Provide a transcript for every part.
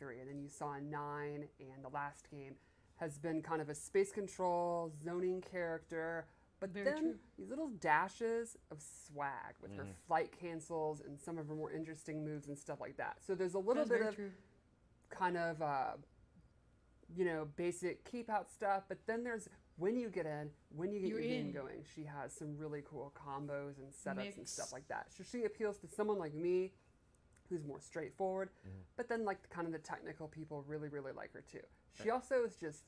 3, and then you saw in 9 and the last game has been kind of a space control, zoning character, but then these little dashes of swag with her flight cancels and some of her more interesting moves and stuff like that. So there's a little bit of kind of, you know, basic keep out stuff, but then there's when you get in, when you get your game going, she has some really cool combos and setups and stuff like that. So she appeals to someone like me who's more straightforward, but then like kind of the technical people really, really like her too. She also is just,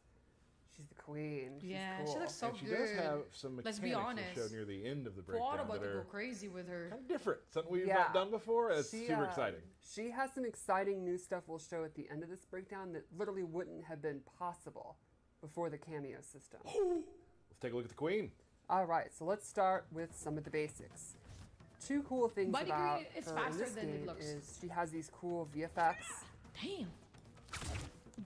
she's the queen. Yeah, she's cool. she looks so and she good. does have some mechanics that show near the end of the breakdown about that to are go crazy with her. kind of different. Something we've not done before. It's super exciting. She has some exciting new stuff we'll show at the end of this breakdown that literally wouldn't have been possible before the cameo system. Let's take a look at the queen. All right, so let's start with some of the basics. Two cool things Buddy about Green is her faster in this than it game looks. is she has these cool VFX. Damn.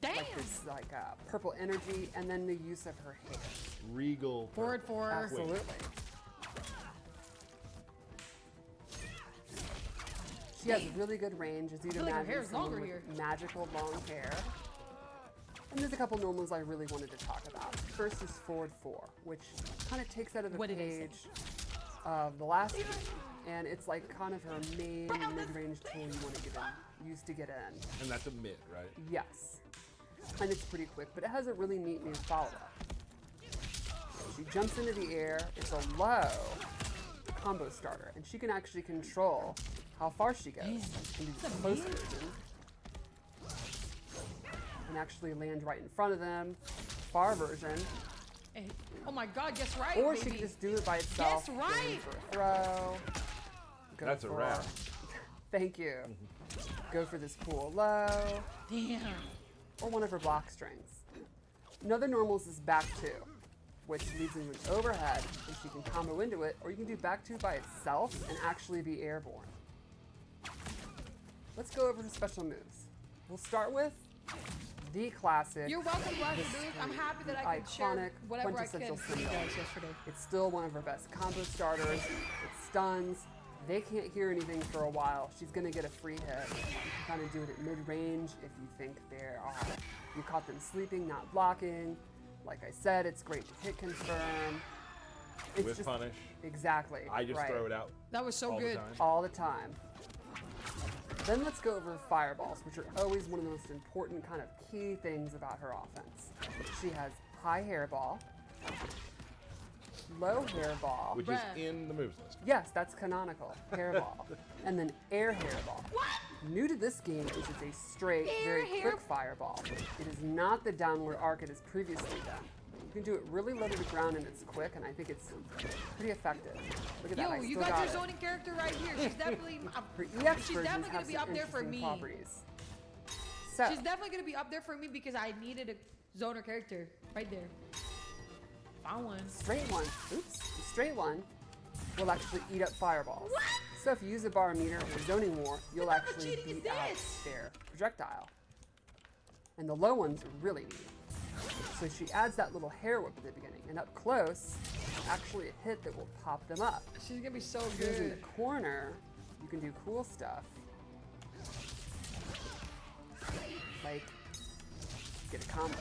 Like this like purple energy, and then the use of her hair. Regal. Forward four. Absolutely. She has really good range, as you'd I feel like her imagine, hair is someone longer with here. magical long hair. And there's a couple normals I really wanted to talk about. First is forward 4, which kind of takes out of the page of the last game, and it's like kind of her main mid-range tool you want to get in, use to get in. And that's a mid, right? Yes. And it's pretty quick, but it has a really neat new follow-up. She jumps into the air, it's a low combo starter, and she can actually control how far she goes. She can do the close version. And actually land right in front of them. Far version. Hey. Oh my God, guess right, Or baby. she can just do it by itself. Guess right. Go for a throw. That's a wrap. Thank you. Go for this cool low. Damn. Or one of her block strings. Another normals is back 2, which leads into an overhead, and she can combo into it, or you can do back 2 by itself and actually be airborne. Let's go over to special moves. We'll start with the classic. You're welcome, glad you're doing. I'm happy that I can share iconic, whatever I can quintessential with you Sindel. guys yesterday. It's still one of her best combo starters. It stuns. They can't hear anything for a while. She's gonna get a free hit. You can kind of do it at mid-range if you think you caught them sleeping, not blocking. Like I said, it's great to hit confirm. It's With punish. Exactly. I just throw it out. That was so good. All the time. Then let's go over fireballs, which are always one of the most important kind of key things about her offense. She has high hairball, low hairball. Which is in the moves list. Yes, that's canonical, hairball. And then air hairball. What? New to this game is it's a straight, very quick fireball. It is not the downward arc it has previously done. You can do it really low to the ground and it's quick, and I think it's pretty effective. Look at that, I You still got your it. zoning character right here. She's definitely, Her EX she's definitely gonna be up there for me. Properties. So, She's definitely gonna be up there for me because I needed a zoner character right there. Found one. straight one, oops, the straight one will actually eat up fireballs. What? So if you use a bar meter or zoning war, you'll What type of actually cheating is beat out this? their projectile. And the low ones are really neat. So she adds that little hair whip at the beginning, and up close, actually a hit that will pop them up. She's gonna be so Using the good. corner, you can do cool stuff. Like, get a combo.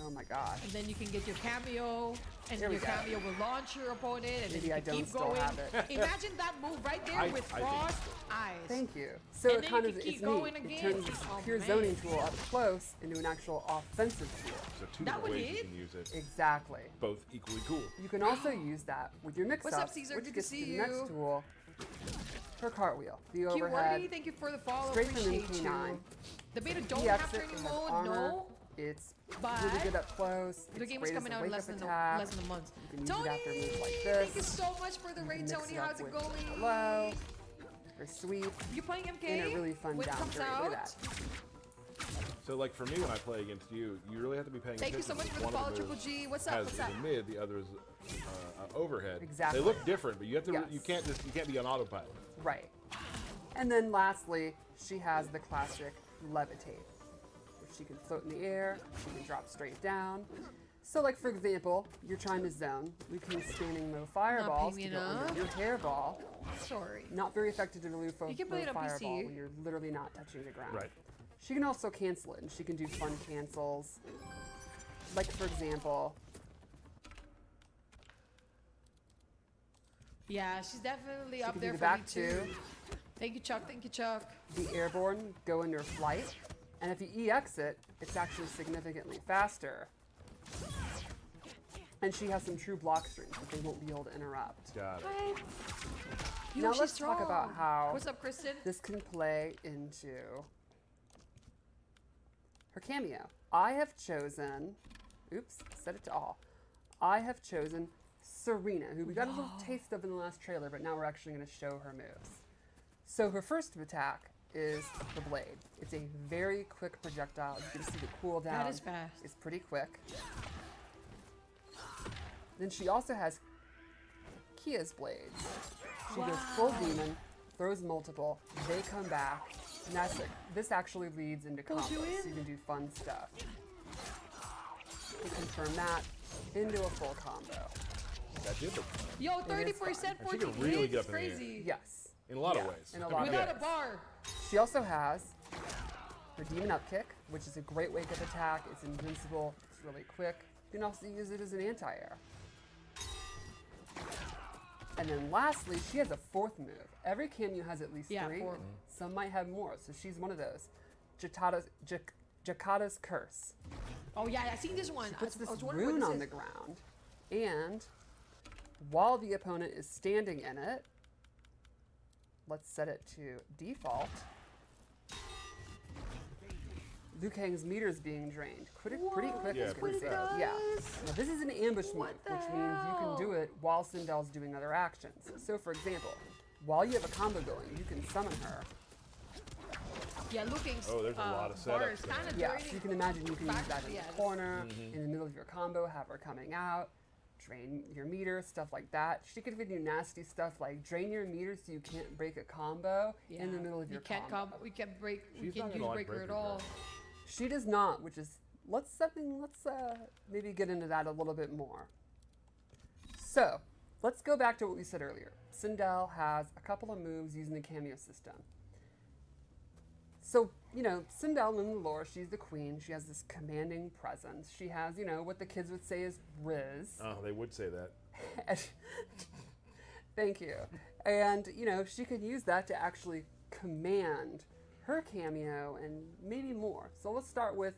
Oh my god. And then you can get your cameo, and There we your go. cameo will launch your opponent, and Maybe then I you can don't keep still going. have it. Imagine that move right there with I frost think eyes. Thank you. So And it then kind you of can keep it's going neat. It again. turns this Oh, pure man. zoning tool up close into an actual offensive tool. So two That different one ways you hit? can use it. Exactly. Both equally cool. You can also use that with your mix-ups, What's up, Caesar? which Good to gets see the you. next tool, her cartwheel, the Keywordie, overhead. thank you for the follow. Straight from Appreciate MK9. you. The beta don't The have exit, training it has mode, armor. no. It's But really good up close. The It's game great is as coming a out in wake-up less than attack. a month. You can use Tony, it after moves like thank this. you so much for the raid, Mix Tony. it up How's it with going? Hello. Or sweep. You playing MK? In a really fun when it down comes period. Look out? at that. So like for me when I play against you, you really have to be paying Thank you attention. so much for One the of follow, Triple moves G. What's up? has What's is up? a mid, the other is overhead. Exactly. They look different, but you have to Yes. you can't be on autopilot. Right. And then lastly, she has the classic levitate. Where she can float in the air, she can drop straight down. So like for example, you're trying to zone, we can standing low fireballs to paying go enough. under your hairball. Sorry. Not very effective to remove You can play it on fireball PC. when you're literally not touching the ground. Right. She can also cancel it, and she can do fun cancels. Like, for example, Yeah, she's definitely she up can there do the for me back too. two, Thank you, Chuck. Thank you, Chuck. the airborne, go into flight, and if you EX it, it's actually significantly faster. And she has some true block strings that they won't be able to interrupt. Got it. What? Yo, Now she's let's talk about strong. how What's up, Kristen? this can play into her cameo. I have chosen, oops, set it to all. I have chosen Serena, who we got a little taste of in the last trailer, but now we're actually going to show her moves. So her first attack is the blade. It's a very quick projectile. You can see the cooldown That is fast. is pretty quick. Then she also has Kia's blades. She goes full demon, throws multiple, they come back, and this actually leads into combos, so you can do fun stuff. You confirm that into a full combo. That did look Yo, It is 30%, fun. And she 14 can really hits. get It's up in the air. crazy. Yes. in a lot of Yeah, ways. in a lot of Without a ways. bar. She also has her demon up kick, which is a great wake-up attack. It's invincible. It's really quick. You can also use it as an anti-air. And then lastly, she has a fourth move. Every cameo has at least 3. 4. Some might have more, so she's one of those. Jakata's Curse. Oh yeah, I seen this one. She puts I this was wondering what rune this on is. the ground, and while the opponent is standing in it, let's set it to default. Liu Kang's meter is being drained. Pretty quick, Yeah, as you can pretty see. fast. Yeah. Now, this is an ambush move, the which means you can do hell? it while Sindel's doing other actions. So, for example, while you have a combo going, you can summon her. Yeah, looking. Oh, there's a lot of setups bars, there. kind of Yeah, dirty. so you can imagine you can use that in Yeah, the this- corner, in the middle of your combo, have her coming out, drain your meter, stuff like that. She could even do nasty stuff like drain your meter so you can't break a combo in the middle of your you can't combo. we can't break. We She's can't not use gonna like breaker at breaking her. all. She does not, which is let's maybe get into that a little bit more. So let's go back to what we said earlier. Sindel has a couple of moves using the cameo system. So, you know, Sindel in the lore, she's the queen. She has this commanding presence. She has, you know, what the kids would say is Riz. Oh, they would say that. Thank you. And, you know, she could use that to actually command her cameo and maybe more. So let's start with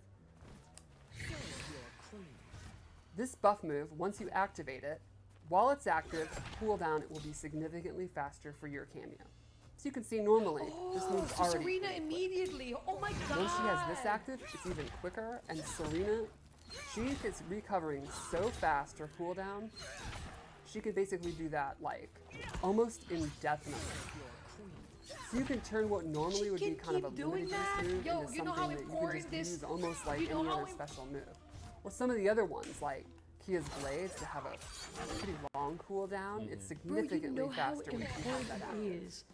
this buff move. Once you activate it, while it's active, cooldown, it will be significantly faster for your cameo. So you can see normally this Oh, move's so already Serena pretty quick. immediately. Oh my god. Once she has this active, it's even quicker. And Serena, she is recovering so fast her cooldown. She could basically do that like almost indefinitely. So you can turn what normally She would be can kind of a keep doing limited that? use move Yo, into you know something how that you can important just this- use almost like you know any how other im- special move. Or some of the other ones like Kia's blades that have a pretty long cooldown. It's Bro, significantly you know how faster when you have important that it active. is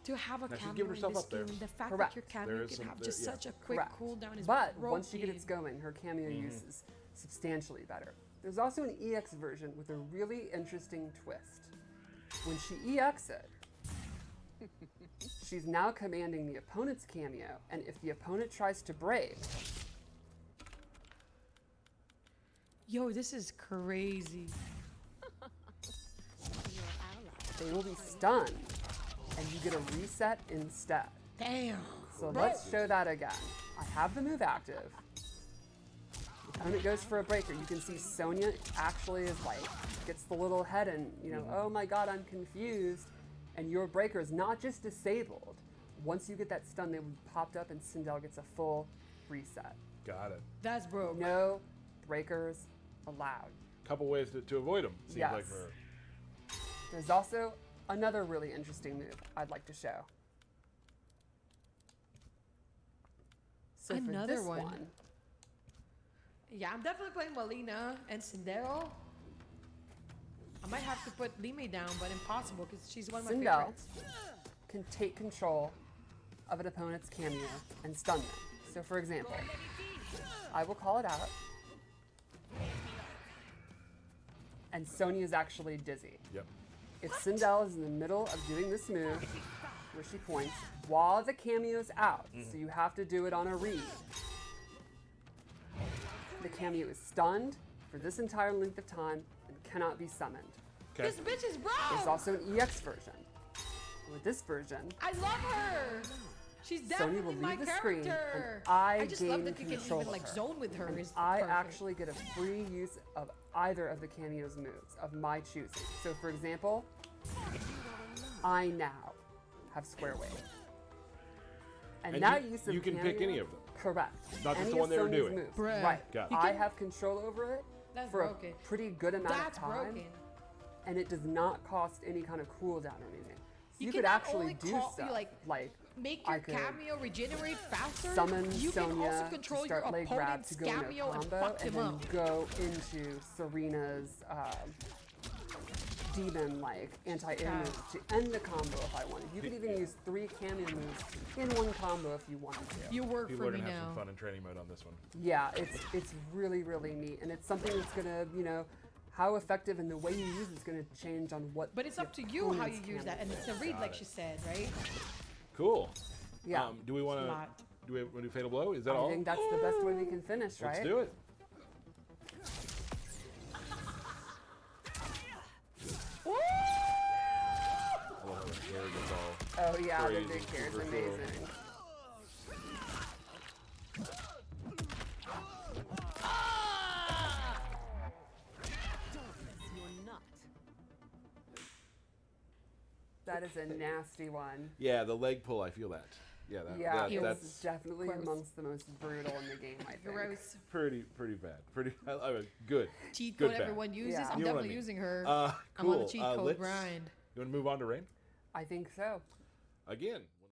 to have a Now she's camera giving in herself this up there. game. The fact Correct. that your camera There is can some- have there- just yeah. such a quick Correct. cooldown is But once she gets broken. going, her cameo use is substantially better. There's also an EX version with a really interesting twist. When she EX it, she's now commanding the opponent's cameo, and if the opponent tries to break, Yo, this is crazy. they will be stunned, and you get a reset instead. Damn. So Bro. let's show that again. I have the move active. The opponent goes for a breaker. You can see Sonya actually is like, gets the little head and, you know, oh my god, I'm confused. And your breaker is not just disabled. Once you get that stun, they will be popped up and Sindel gets a full reset. Got it. That's broke. No breakers allowed. Couple ways to avoid them. Seems like Yes. for her. There's also another really interesting move I'd like to show. So Another for this one. Yeah, I'm definitely playing Molina and Sindel. I might have to put Lime down, but impossible because she's one of my Sindel favorites. can take control of an opponent's cameo and stun them. So for example, I will call it out, and Sonya is actually dizzy. Yep. If Sindel is in the middle of doing this move, where she points, while the cameo's out. So you have to do it on a read. The cameo is stunned for this entire length of time and cannot be summoned. Okay. This bitch is broke. There's also an EX version. With this version, I love her. She's Sonya definitely will my leave the screen, and character. I just love gain that you can control even like of her. zone with her. And Is I perfect. actually get a free use of either of the cameo's moves of my choosing. So, for example, I now have Square Wave. And that use of you can pick cameo- any of them. Correct. Not just Any the one of they were Sonya's doing. moves. Bruh. Right. Got it. I have control over it That's for broken. a pretty good amount That's of time. broken. And it does not cost any kind of cooldown or anything. So You you can could not actually only do call- stuff like, like Make I your could cameo regenerate faster. summon You can Sonya also to control start your leg grab opponent's to go into a cameo and combo, fuck and him then up. go into Serena's demon like anti-air moves to end the combo if I wanted. You could even use 3 cameo moves in one combo if you wanted to. You work People for are me gonna have some now. fun in training mode on this one. Yeah, it's really, really neat, and it's something that's gonna, how effective and the way you use it's gonna change on what. But it's the up to you how you opponent's use that, and cameo it's a is. read, Got like it. she said, right? Cool. Yeah, Do we want to? Lot. Do we want to do Fatal Blow? Is that I all? think that's the best way we can finish, right? Let's do it. Woo! I love how the hair gets all. Oh yeah, the Crazy, big hair is super cool. amazing. That is a nasty one. Yeah, the leg pull. I feel that. Yeah, Yeah, It that's it's definitely gross. amongst the most brutal in the game, I think. Gross. pretty bad. Pretty. I mean, good. Cheat Good code bad. everyone uses. Yeah. I'm You know what I definitely mean. using her. Cool. I'm on the cheat code let's- grind. You want to move on to Rain? I think so. Again,